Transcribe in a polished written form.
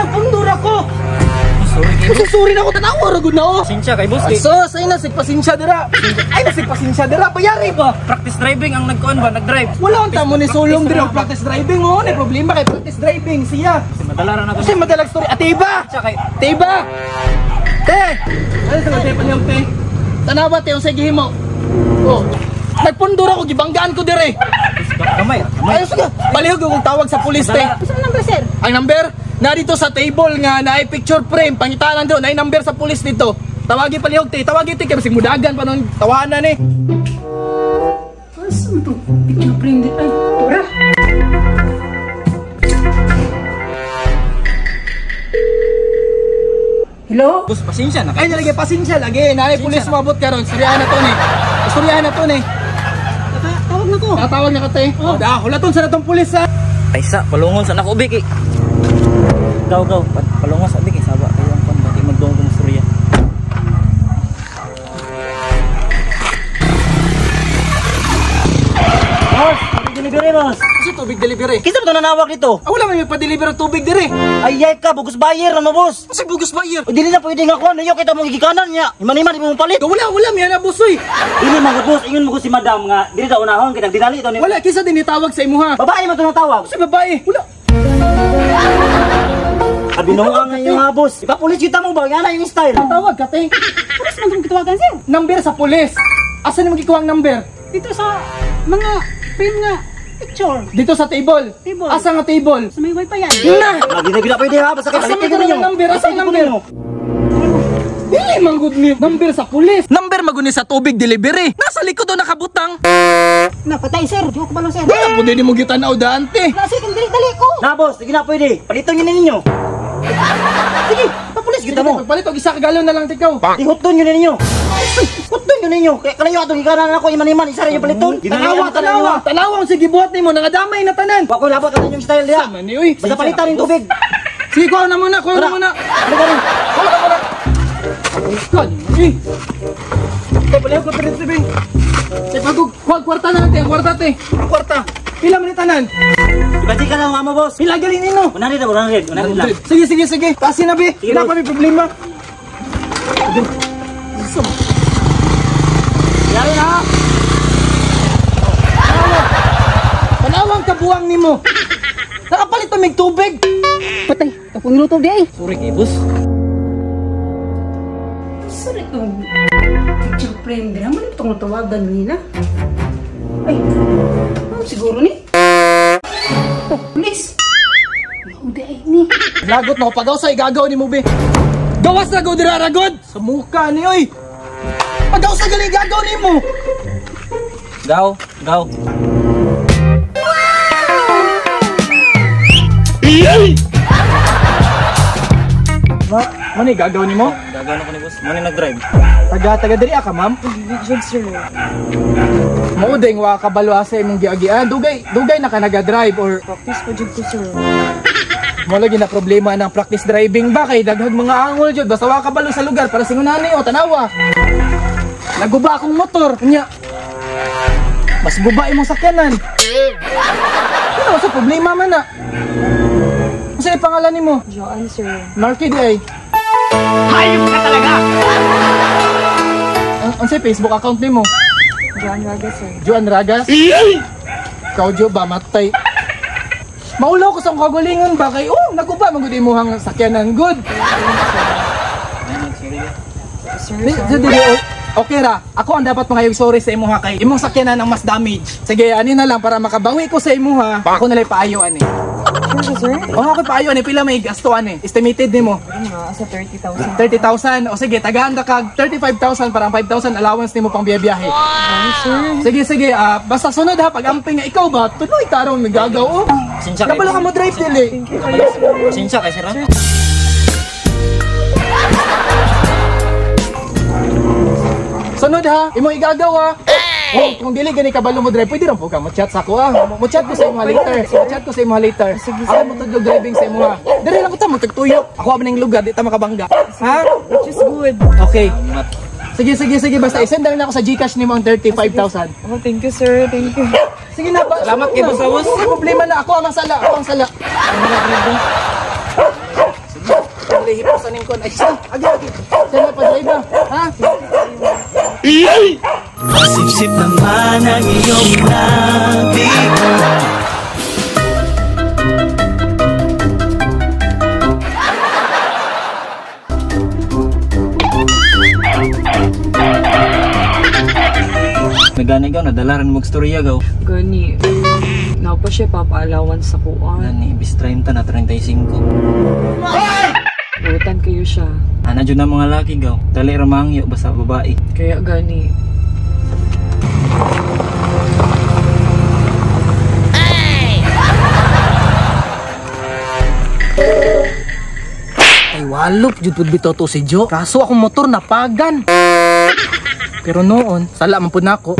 nagpundor ako. Sorry na ako, tanawa ragod na ako. Pasensya kay boss. Sos, ay nasigpasensya dira. Ay nasigpasensya dira, payari ba? Practice driving ang nagkuhan ba, nag-drive. Wala ang tamo ni Sulong dira ang practice driving mo. May problema kay practice driving siya. Kasi madala na ako. Kasi madalag story. Atiba! Atiba! Te! Ano sa mga panyang te? Tanawa te, yung sige mo. Oh. Nagpundor ako, gibanggaan ko dire. Kamay. Ayos ka. Palihog kung tawag sa pulis te. Saan number, sir? Ang number? Na dito sa table nga na ay picture frame, pangitanan doon, ay number sa pulis dito. Tawagin palihog te, tawagin te, kasi mudagan pa nung tawanan eh. Saan to? Picture frame din. Ay, tura. Hello? Boss, pasensya na. Ay, nalagay pasensya lagi. Nanay pulis mabot ka ron. Istoryahan na to ni. Istoryahan na to ni. Tawag na ko. Tatawag na ka te. Oh, hulaton sa natong pulis ha. Ay sa, palungon sa nakubik eh. Gaw, palungon sa ubik eh. Saba, kayo ang pambati magdungo kong istorya. Boss, tubig delivery boss. Kasi tubig delivery. Kisa ba ito nanawag dito? Ah, wala may pa-deliver ng tubig dire. Ayay ka, bugus bayer ano boss? Kasi bugus buyer. O dili na pwede nga ko, nayo kita mong gigikanan niya. Iman-iman, di mo palit. Wala, may hanabusoy. Dili manggod boss, ingon mo ko si madam nga, dili ta unahon, kitang dinali ito ni... Wala, kisa din itawag sa imo ha. Babae man ito natawag. Kasi babae. Wala. Abinunga nga yung boss. Ipapulis kita mo ba? Yan na yung style. Tawag ka te. Pulis man itong kitawagan, sir. Number sa pulis. Asan mo gikuha ang number? Dito sa mga frame nga picture. Dito sa table. Table. Asa nga table? Sa may wifi yan. Na! Lagi na gila pwede ha, basta kayo Asa balikin mo ninyo. number? Asa ang number? Dili man good ni number sa pulis. Number maguni sa tubig delivery. Nasa likod do nakabutang. Napatay, sir. Di ko balong, sir. Wala po din mo gitanaw dante. Nasi, dali ko. Na boss, sige na pwede. Palitan nyo na ninyo. Sige, papulis kita mo. Palit og isa ka galon na lang tikaw. Ihutton nyo na ninyo. Hutton nyo ninyo. Kaya kalayo atong ikanan ako iman-iman. Isa rin yung paliton. Tanawa sige buhat nimo nangadamay na tanan. Wako labat ka yung style diya. Sama ni uy. Basta palitan yung tubig. Sige ko na muna, ko na muna. Halika rin. Ko na muna. Kan, eh. Pabaliw ko pero tibing. Te pagug kwarta na natin, kwarta te. Kwarta. Pila man tanan? Ibati ka na mama boss. Pila gali nino? 100 lang. Sige. Kasi na bi. Wala pa may problema. Yari na. Panawang kabuang nimo. Nakapalit pa mig tubig. Patay. Ako niluto di ay. Sorry kay boss. Sir, itong picture frame din. Naman itong tawagan nila. Ay, siguro ni? Oh, please. Mauda ay ni. Lagot na ko pagaw sa igagaw ni mo be. Gawas na go dira ragod. Sa mukha ni oy. Pagaw sa gali gagaw ni mo. Gaw. Mani gagaw ni mo? Gagano ko ni boss. Mani nag-drive. Taga diri ka ma'am. Sir. Maudeng wa kabalo sa imong giagian. Dugay na ka naga-drive or Practice po dyan ko, sir. mo lagi na problema ng practice driving ba kay daghang mga angol jud basta wa kabalo sa lugar para singunani o tanawa. Naguba akong motor nya. Mas guba imong sakyanan. Ano sa problema man na? Ano pangalan nimo? Joanne, sir. Marky di ay. Hayop ka talaga! Ano sa Facebook account nimo? Joanne Ragas, sir. Joan Ragas? Ikaw Jo ba matay? Maulaw ko sa kagalingon ba kay naguba man gud imong sakyanan good. Sir. Okay ra, ako ang dapat mangayog sorry sa imuha kay imong sakyanan ang mas damage. Sige, ani na lang para makabawi ko sa imuha. Ako na lang paayo ani. Sir? Ako paayo ani pila may gasto ani. Estimated nimo. Sa 30,000. 30,000. O sige, tagahan ka kag 35,000 para ang 5,000 allowance nimo pang biyahe. Sir. Sige, basta sunod ha pag amping nga ikaw ba, tuloy tarong nagagaw oh. Pasensya kay. Kabalo ka mo drive dili. Pasensya kay sir. Sunod ha, imo igagaw ha. Oh, kung dili gani kabalo mo drive, pwede ra po ka mo chat sa ako ha. Mo chat ko sa imo later. Chat ko sa imo later. Ayaw mo tudlog driving sa imo ha. Diri lang ko ta mo tagtuyo. Ako ba ning lugar di ta makabangga. Ha? Which is good. Okay. Sige basta i-send lang ako sa GCash nimo ang 35,000. Oh, thank you, sir. Thank you. Sige na ba? Salamat kay Boss Awos. Problema na ako ang sala. Sige sa ning kon. Ay, siya, agi. Siya na pa-drive ba? Ha? Masipsip naman ang iyong labi. Nagani gaw, nadalaran mo storya gaw. Gani. Napa siya papaalawan sa kuan. Gani, bis 30 na 35. Utan kayo siya. Ana dyan na mga laki gaw. Dali ramangyo basta babae. Kaya gani. Ay, walop, jud pud bitoto si Jo. Kaso akong motor napagan. Pero noon, sala man pud nako.